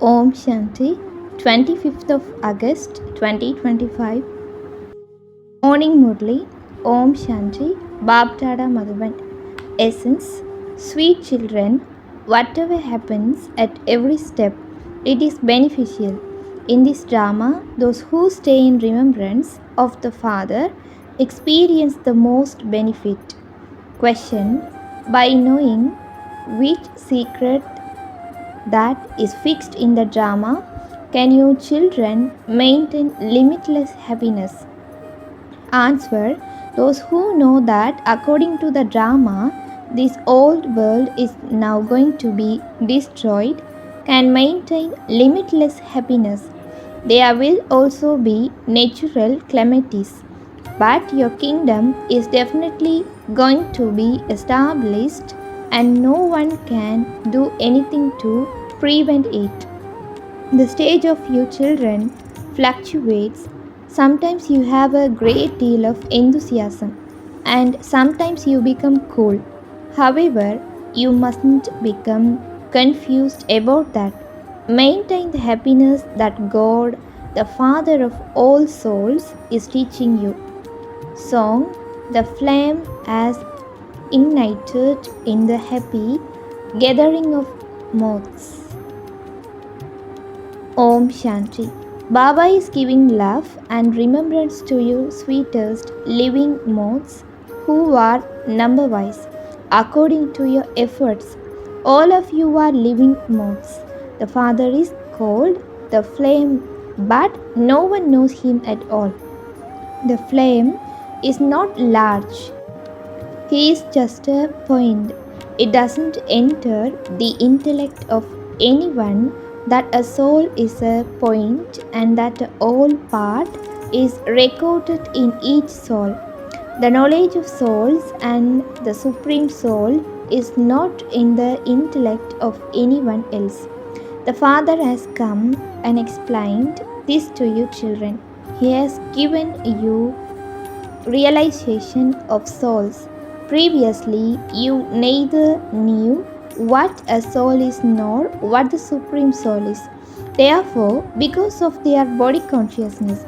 Om Shanti, 25th of August 2025. Morning Murli, Om Shanti, Babtada Madhavan. Essence, sweet children, whatever happens at every step, it is beneficial. In this drama, those who stay in remembrance of the Father experience the most benefit. Question: by knowing which secret that is fixed in the drama, can you children maintain limitless happiness? Answer: those who know that according to the drama, this old world is now going to be destroyed can maintain limitless happiness. There will also be natural calamities, but your kingdom is definitely going to be established and no one can do anything to prevent it. The stage of your children fluctuates. Sometimes you have a great deal of enthusiasm and sometimes you become cool. However, you mustn't become confused about that. Maintain the happiness that God, the Father of all souls, is teaching you. Song: the flame as ignited in the happy gathering of moths. Om Shanti. Baba is giving love and remembrance to you, sweetest living moths, who are number wise according to your efforts. All of you are living moths. The Father is called the flame, but no one knows him at all. The flame is not large. He is just a point. It doesn't enter the intellect of anyone that a soul is a point and that all part is recorded in each soul. The knowledge of souls and the Supreme Soul is not in the intellect of anyone else. The Father has come and explained this to you, children. He has given you realization of souls. Previously, you neither knew what a soul is nor what the Supreme Soul is. Therefore, because of their body consciousness,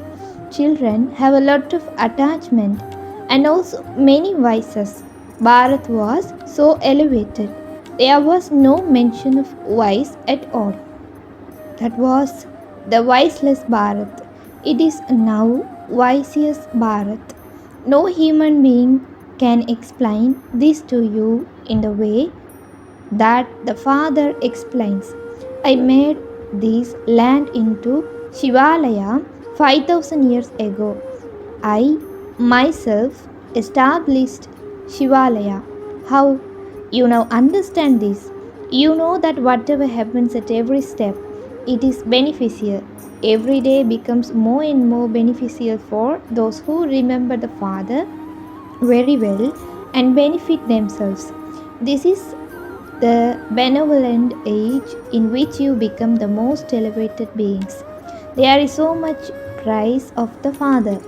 children have a lot of attachment and also many vices. Bharat was so elevated. There was no mention of vice at all. That was the viceless Bharat. It is now vicious Bharat. No human being can explain this to you in the way that the Father explains. I made this land into Shivalaya 5000 years ago. I myself established Shivalaya. How? You now understand this. You know that whatever happens at every step, it is beneficial. Every day becomes more and more beneficial for those who remember the Father very well and benefit themselves. This is the benevolent age in which you become the most elevated beings. There is so much praise of the Father.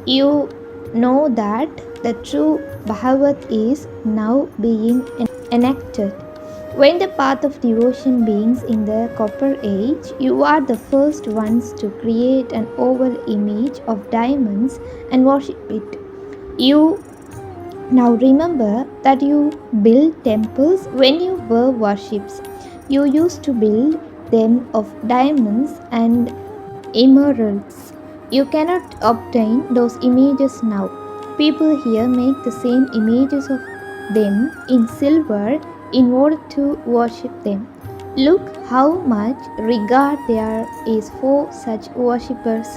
You know that the true Bhagavat is now being enacted. When the path of devotion begins in the copper age, you are the first ones to create an oval image of diamonds and worship it. You now remember that you built temples when you were worships. You used to build them of diamonds and emeralds. You cannot obtain those images now. People here make the same images of them in silver in order to worship them. Look how much regard there is for such worshippers.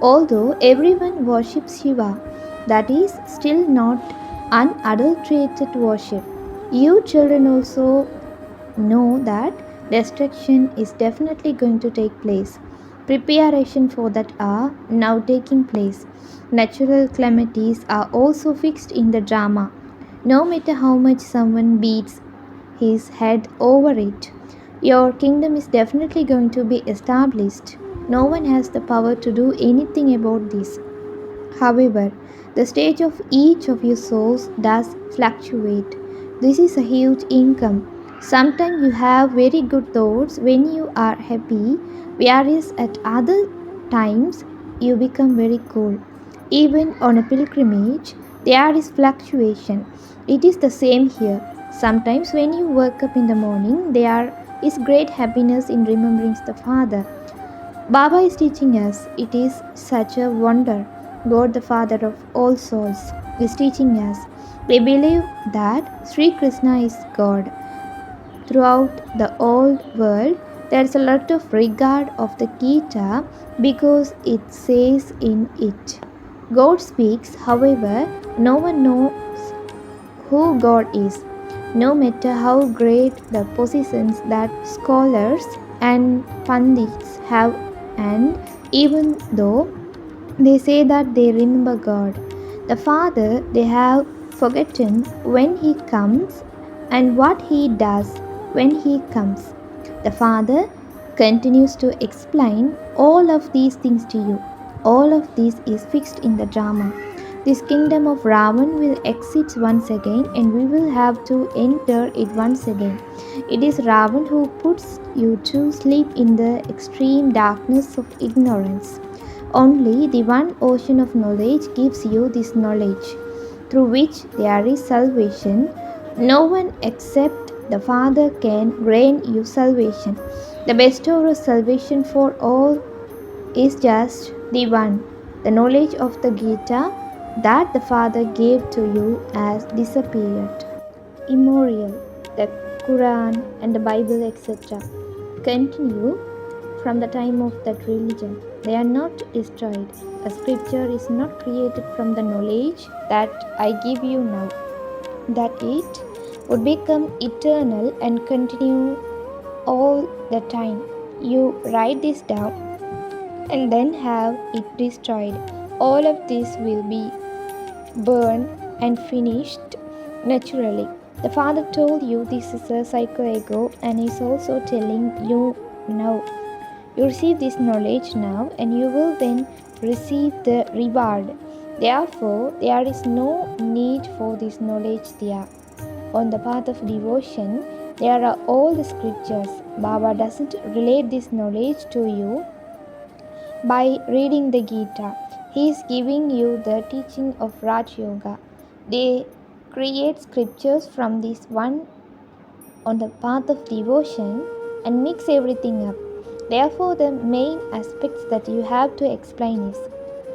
Although everyone worships Shiva, that is still not unadulterated worship. You children also know that destruction is definitely going to take place. Preparation for that are now taking place. Natural calamities are also fixed in the drama. No matter how much someone beats his head over it, your kingdom is definitely going to be established. No one has the power to do anything about this. However, the stage of each of your souls does fluctuate. This is a huge income. Sometimes you have very good thoughts when you are happy, whereas at other times you become very cold. Even on a pilgrimage, there is fluctuation. It is the same here. Sometimes when you wake up in the morning, there is great happiness in remembering the Father. Baba is teaching us it is such a wonder. God, the Father of all souls, is teaching us. We believe that Sri Krishna is God. Throughout the old world, there is a lot of regard of the Gita because it says in it. God speaks, however, no one knows who God is. No matter how great the positions that scholars and pandits have, and even though they say that they remember God, the Father they have forgotten when He comes and what He does when He comes. The Father continues to explain all of these things to you. All of this is fixed in the drama. This kingdom of Ravan will exit once again and we will have to enter it once again. It is Ravan who puts you to sleep in the extreme darkness of ignorance. Only the one ocean of knowledge gives you this knowledge, through which there is salvation. No one except the Father can grant you salvation. The bestower of salvation for all is just the one. The knowledge of the Gita that the Father gave to you has disappeared. Immemorial, the Quran and the Bible, etc., continue from the time of that religion. They are not destroyed. A scripture is not created from the knowledge that I give you now, that it would become eternal and continue all the time. You write this down and then have it destroyed. All of this will be burned and finished naturally. The Father told you this is a psycho ego and is also telling you now. You receive this knowledge now and you will then receive the reward. Therefore, there is no need for this knowledge there. On the path of devotion, there are all the scriptures. Baba doesn't relate this knowledge to you by reading the Gita. He is giving you the teaching of Raj Yoga. They create scriptures from this one on the path of devotion and mix everything up. Therefore, the main aspects that you have to explain is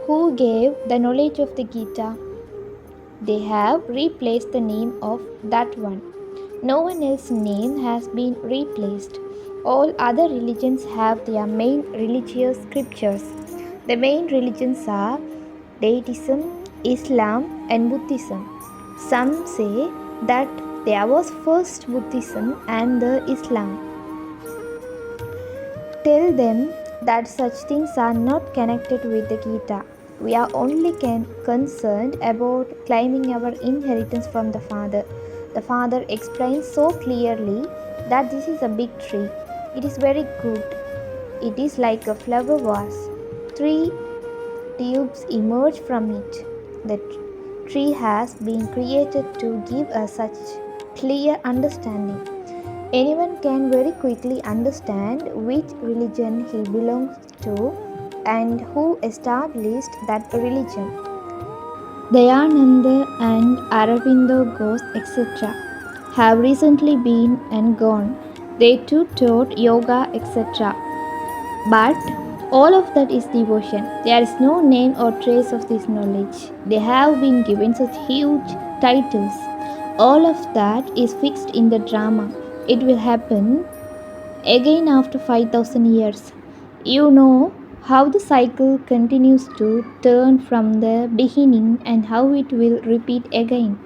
who gave the knowledge of the Gita. They have replaced the name of that one. No one else's name has been replaced. All other religions have their main religious scriptures. The main religions are Deism, Islam, and Buddhism. Some say that there was first Buddhism and the Islam. Tell them that such things are not connected with the Gita. We are only concerned about claiming our inheritance from the Father. The Father explains so clearly that this is a big tree. It is very good. It is like a flower vase. Three tubes emerge from it. The tree has been created to give us such clear understanding. Anyone can very quickly understand which religion he belongs to and who established that religion. Dayananda and Aravindo Ghosh, etc., have recently been and gone. They too taught yoga, etc. But all of that is devotion. There is no name or trace of this knowledge. They have been given such huge titles. All of that is fixed in the drama. It will happen again after 5000 years. You know how the cycle continues to turn from the beginning and how it will repeat again.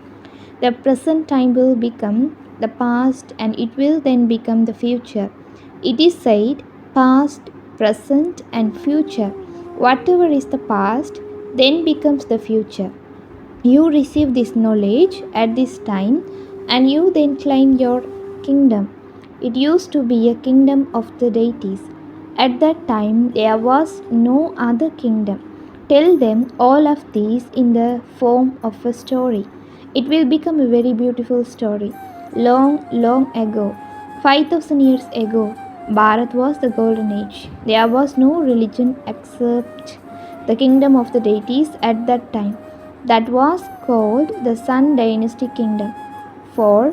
The present time will become the past and it will then become the future. It is said past, present, and future. Whatever is the past then becomes the future. You receive this knowledge at this time and you then claim your kingdom. It used to be a kingdom of the deities. At that time, there was no other kingdom. Tell them all of these in the form of a story. It will become a very beautiful story. Long, long ago, 5,000 years ago, Bharat was the golden age. There was no religion except the kingdom of the deities at that time. That was called the Sun Dynasty Kingdom. For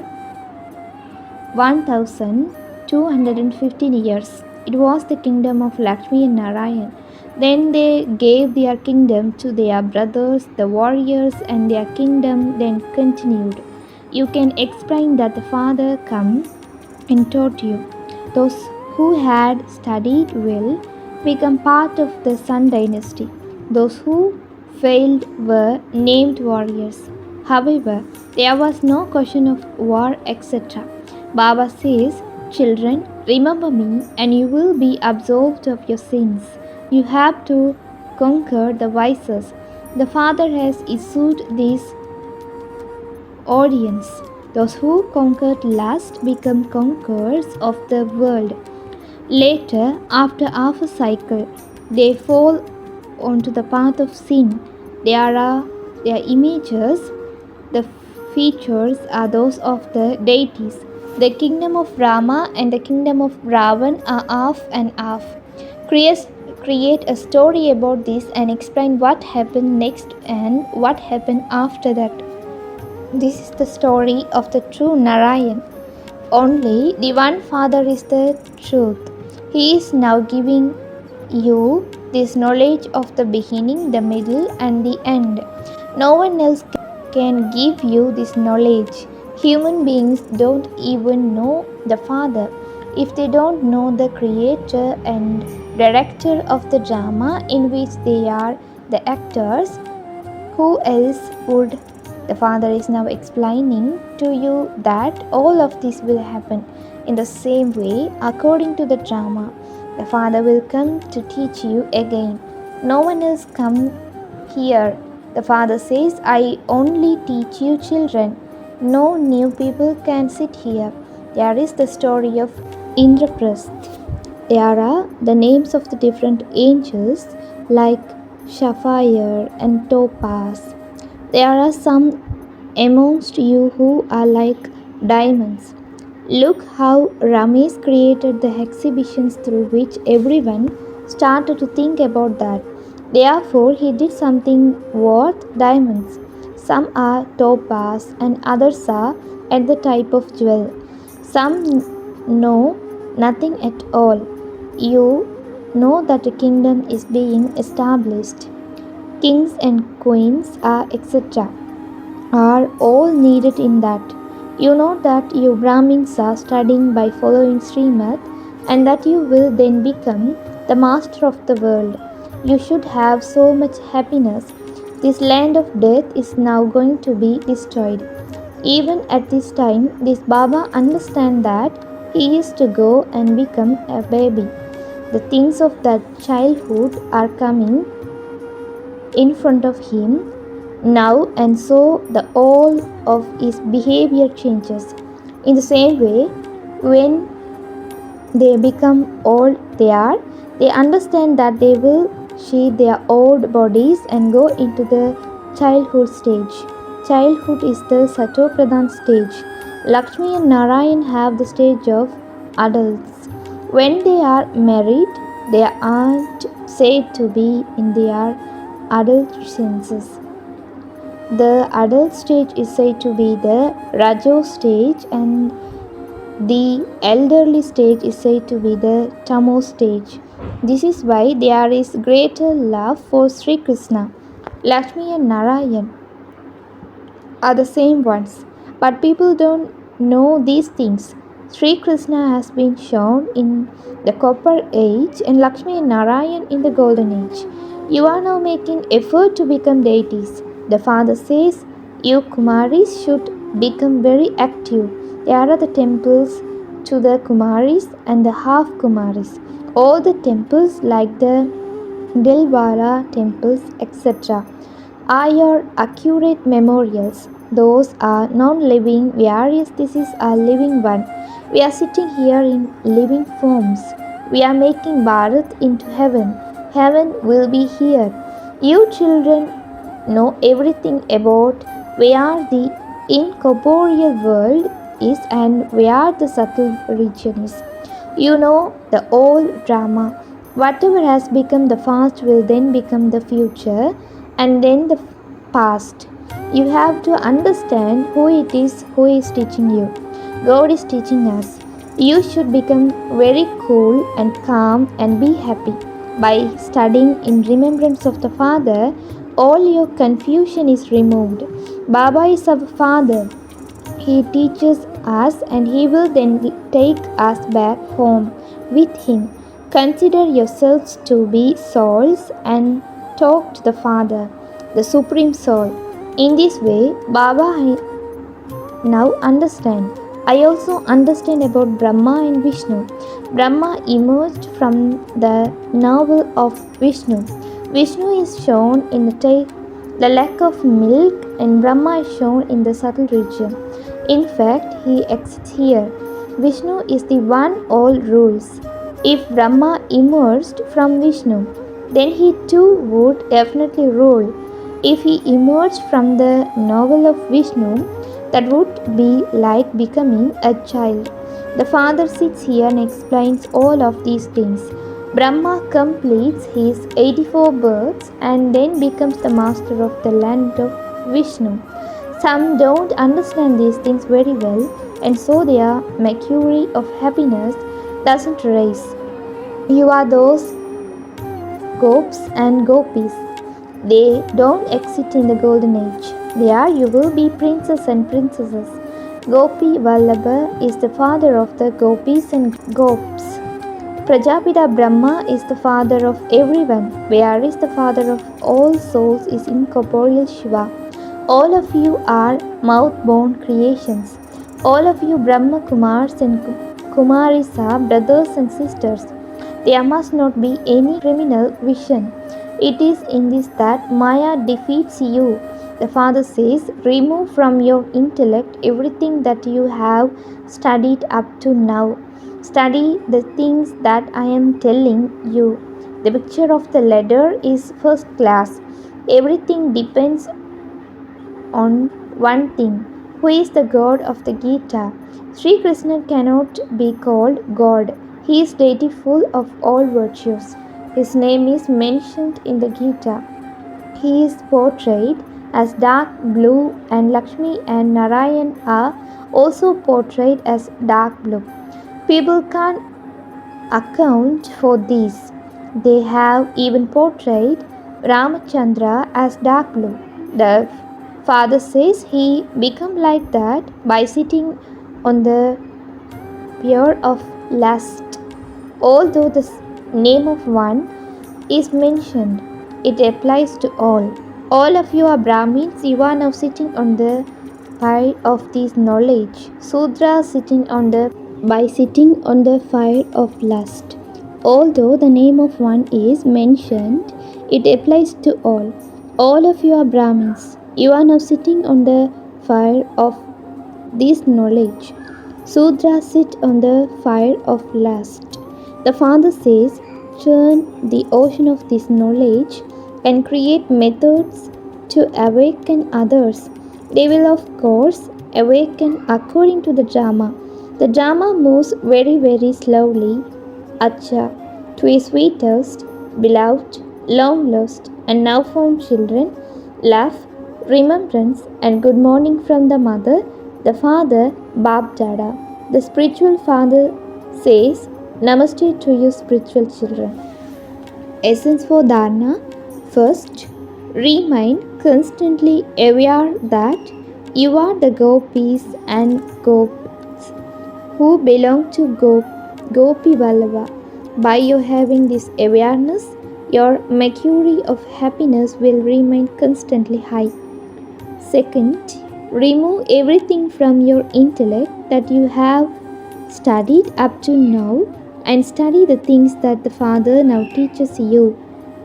1215 years, it was the kingdom of Lakshmi and Narayan. Then they gave their kingdom to their brothers, the warriors, and their kingdom then continued. You can explain that the father come and taught you. Those who had studied well become part of the Sun dynasty. Those who failed were named warriors. However, there was no question of war, etc. Baba says, children, remember me and you will be absolved of your sins. You have to conquer the vices. The Father has issued these audience. Those who conquered lust become conquerors of the world. Later, after half a cycle, they fall onto the path of sin. Their images, the features are those of the deities. The kingdom of Rama and the kingdom of Ravan are half and half. Create a story about this and explain what happened next and what happened after that. This is the story of the true Narayan. Only the one Father is the truth. He is now giving you this knowledge of the beginning, the middle, and the end. No one else can give you this knowledge. Human beings don't even know the Father. If they don't know the creator and director of the drama in which they are the actors, who else would? The Father is now explaining to you that all of this will happen in the same way according to the drama. The Father will come to teach you again. No one else come here. The Father says, I only teach you children. No new people can sit here. There is the story of Indraprasth. There are the names of the different angels like Sapphire and Topaz. There are some amongst you who are like diamonds. Look how Ramesh created the exhibitions through which everyone started to think about that. Therefore, he did something worth diamonds. Some are topaz and others are at the type of jewel. Some know nothing at all. You know that a kingdom is being established. Kings and queens are etc. are all needed in that. You know that you Brahmins are studying by following Srimad and that you will then become the master of the world. You should have so much happiness. This land of death is now going to be destroyed. Even at this time, this Baba understands that he is to go and become a baby. The things of that childhood are coming in front of him now, and so the all of his behavior changes. In the same way, when they become old, they understand that they will shed their old bodies and go into the childhood stage. Childhood is the Satopradhan stage. Lakshmi and Narayan have the stage of adults. When they are married, they aren't said to be in their adult senses. The adult stage is said to be the Rajo stage and the elderly stage is said to be the Tamo stage. This is why there is greater love for Sri Krishna. Lakshmi and Narayan are the same ones, but people don't know these things. Sri Krishna has been shown in the copper age and Lakshmi and Narayan in the golden age. You are now making effort to become deities. The Father says, you Kumaris should become very active. There are the temples to the Kumaris and the half Kumaris. All the temples like the Dilwara temples, etc. are your accurate memorials. Those are non-living, whereas this is a living one. We are sitting here in living forms. We are making Bharat into heaven. Heaven will be here. You children know everything about where the incorporeal world is and where the subtle region is. You know, the old drama. Whatever has become the past will then become the future and then the past. You have to understand who it is who is teaching you. God is teaching us. You should become very cool and calm and be happy. By studying in remembrance of the Father, all your confusion is removed. Baba is our Father. He teaches us and He will then take us back home with Him. Consider yourselves to be souls and talk to the Father, the Supreme Soul. In this way, Baba now understand. I also understand about Brahma and Vishnu. Brahma emerged from the navel of Vishnu. Vishnu is shown in the lack of milk, and Brahma is shown in the subtle region. In fact, he exists here. Vishnu is the one all rules. If Brahma emerged from Vishnu, then he too would definitely rule. If he emerged from the navel of Vishnu, that would be like becoming a child. The Father sits here and explains all of these things. Brahma completes his 84 births and then becomes the master of the land of Vishnu. Some don't understand these things very well, and so their mercury of happiness doesn't rise. You are those gopis and gopis. They don't exist in the golden age. There you will be princes and princesses. Gopi Vallabha is the father of the gopis and gops. Prajapita Brahma is the father of everyone, whereas the father of all souls is incorporeal Shiva. All of you are mouth-born creations. All of you Brahma Kumars and Kumaris are brothers and sisters. There must not be any criminal vision. It is in this that Maya defeats you. The Father says, remove from your intellect everything that you have studied up to now. Study the things that I am telling you. The picture of the ladder is first class. Everything depends on one thing. Who is the God of the Gita? Sri Krishna cannot be called God. He is deity full of all virtues. His name is mentioned in the Gita. He is portrayed as dark blue, and Lakshmi and Narayan are also portrayed as dark blue. People can't account for this. They have even portrayed Ramachandra as dark blue. The Father says he become like that by sitting on the pier of lust. Although the name of one is mentioned, it applies to all. All of you are Brahmins. You are now sitting on the fire of this knowledge. Sudras sitting on the fire of lust. Although the name of one is mentioned, it applies to all. All of you are Brahmins. You are now sitting on the fire of this knowledge. Sudras sit on the fire of lust. The Father says, churn the ocean of this knowledge and create methods to awaken others. They will, of course, awaken according to the drama. The drama moves very, very slowly. Acha, to his sweetest, beloved, long lost, and now found children, laugh, remembrance, and good morning from the mother, the father, Bab Dada. The spiritual father says, Namaste to you, spiritual children. Essence for Dharana. First, remain constantly aware that you are the gopis and gops who belong to Gopi Vallabha. By your having this awareness, your mercury of happiness will remain constantly high. Second, remove everything from your intellect that you have studied up to now and study the things that the Father now teaches you.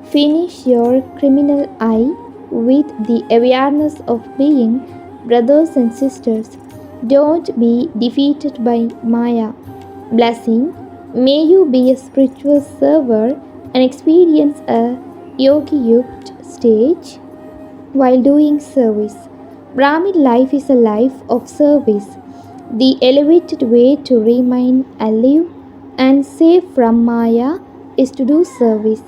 Finish your criminal eye with the awareness of being brothers and sisters. Don't be defeated by Maya. Blessing, may you be a spiritual server and experience a yogi yukta stage while doing service. Brahmin life is a life of service. The elevated way to remain alive and safe from Maya is to do service.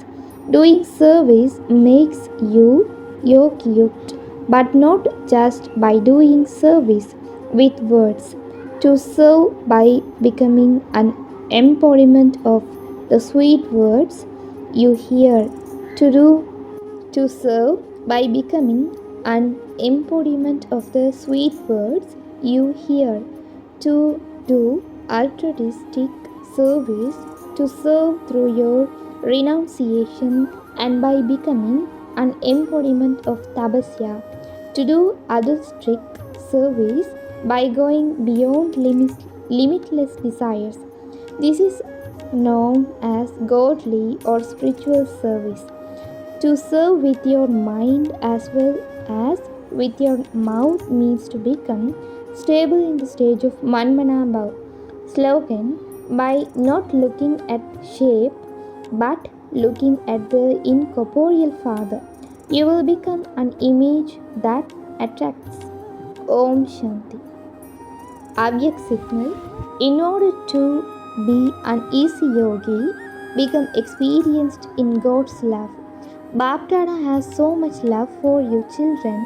Doing service makes you yoked, but not just by doing service with words. To serve by becoming an embodiment of the sweet words you hear. To serve by becoming an embodiment of the sweet words you hear, to do altruistic service, to serve through your renunciation and by becoming an embodiment of tapasya, to do altruistic service by going beyond limitless desires. This is known as godly or spiritual service. To serve with your mind as well as with your mouth means to become stable in the stage of Manmanabhav. Slogan: by not looking at shape but looking at the incorporeal Father, you will become an image that attracts. Om Shanti. Avyak signal: in order to be an easy yogi, become experienced in God's love. Baptada has so much love for you children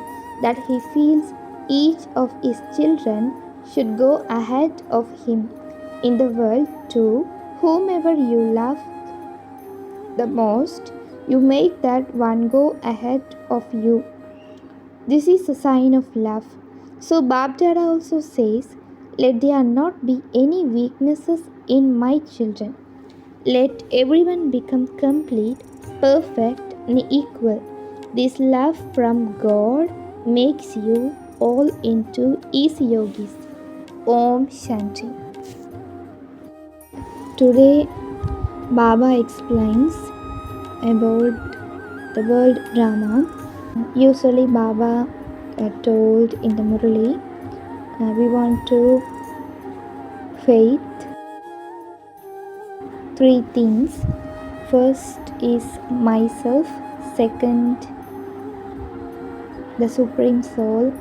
that he feels each of his children should go ahead of him in the world too. Whomever you love the most, you make that one go ahead of you. This is a sign of love. So Baptada also says, let there not be any weaknesses in my children. Let everyone become complete, perfect, and equal. This love from God makes you all into easy yogis. Om Shanti. Today, Baba explains about the world drama. Usually, Baba told in the Murli, we want to faith three things. First is myself, second the Supreme Soul,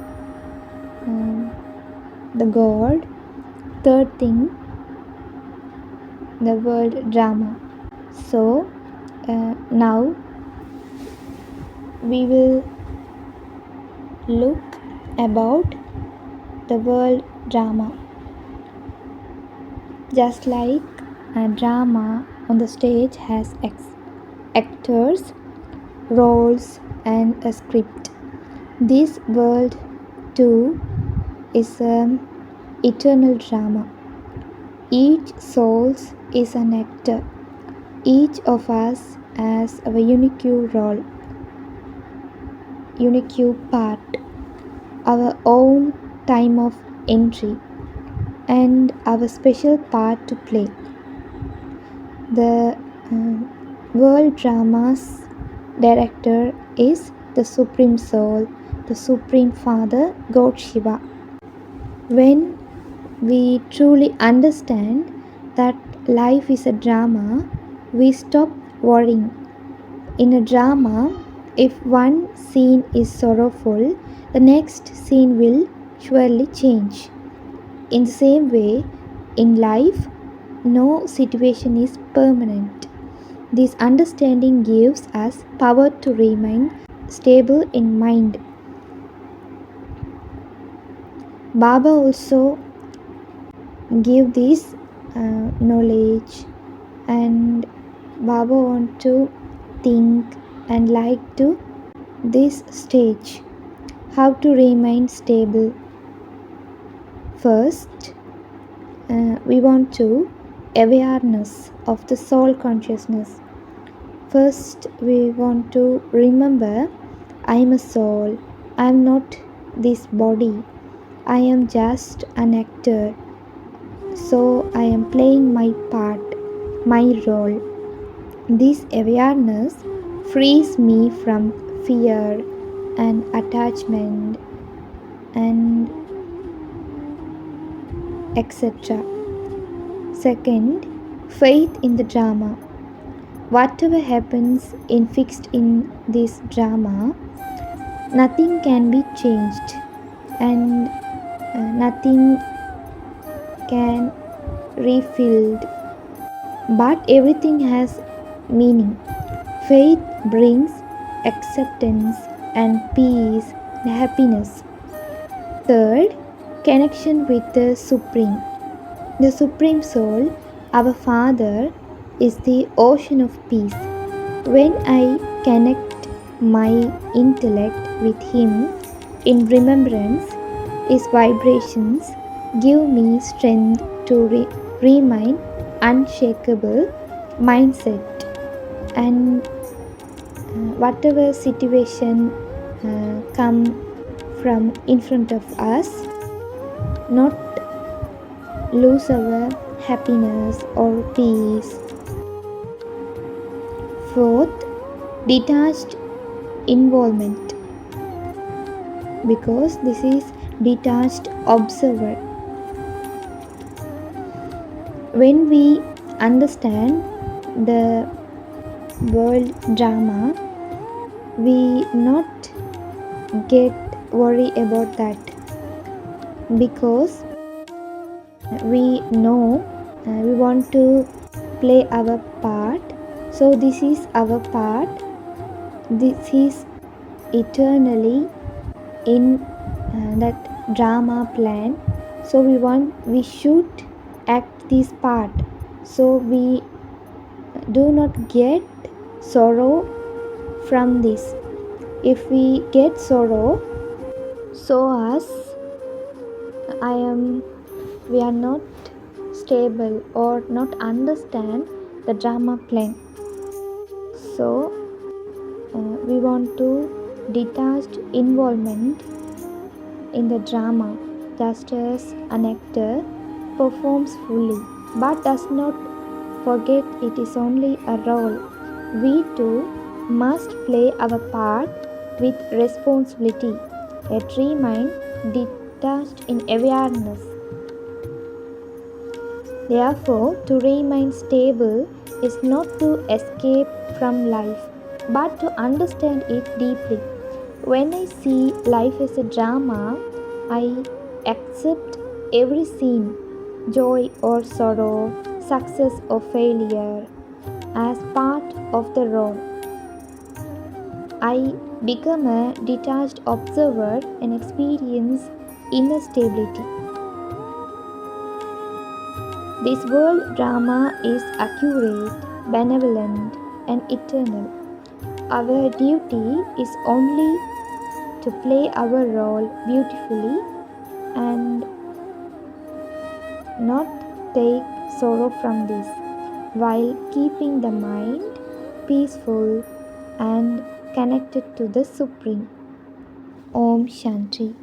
the God, third thing the world drama. So now we will look about the world drama. Just like a drama on the stage has actors, roles and a script, this world too is an eternal drama. Each soul is an actor. Each of us has a unique role, unique part, our own time of entry, and our special part to play. The world drama's director is the Supreme Soul, the Supreme Father, God Shiva. When we truly understand that life is a drama, we stop worrying. In a drama, if one scene is sorrowful, the next scene will surely change. In the same way, in life, no situation is permanent. This understanding gives us power to remain stable in mind. Baba also give this knowledge, and Baba want to think and like to this stage. How to remain stable? First, we want to awareness of the soul consciousness. First, we want to remember I am a soul. I am not this body. I am just an actor. So I am playing my part, my role. This awareness frees me from fear and attachment and etc. Second, faith in the drama. Whatever happens in fixed in this drama, nothing can be changed and nothing can refilled, but everything has meaning. Faith brings acceptance and peace and happiness. Third, connection with the Supreme. The Supreme Soul, our Father, is the ocean of peace. When I connect my intellect with Him in remembrance, His vibrations give me strength to remain unshakable mindset, and whatever situation come from in front of us, not lose our happiness or peace. Fourth, detached involvement, because this is detached observer. When we understand the world drama, we not get worry about that, because we know we want to play our part. So this is our part. This is eternally in that drama plan. So we should act this part. So we do not get sorrow from this. If we get sorrow, so as I am, we are not stable or not understand the drama plan. So we want to detached involvement in the drama, just as an actor performs fully but does not forget it is only a role. We too must play our part with responsibility, yet remain detached in awareness. Therefore, to remain stable is not to escape from life, but to understand it deeply. When I see life as a drama, I accept every scene, joy or sorrow, success or failure, as part of the role. I become a detached observer and experience inner stability. This world drama is accurate, benevolent, and eternal. Our duty is only to play our role beautifully and not take sorrow from this, while keeping the mind peaceful and connected to the Supreme. Om Shanti.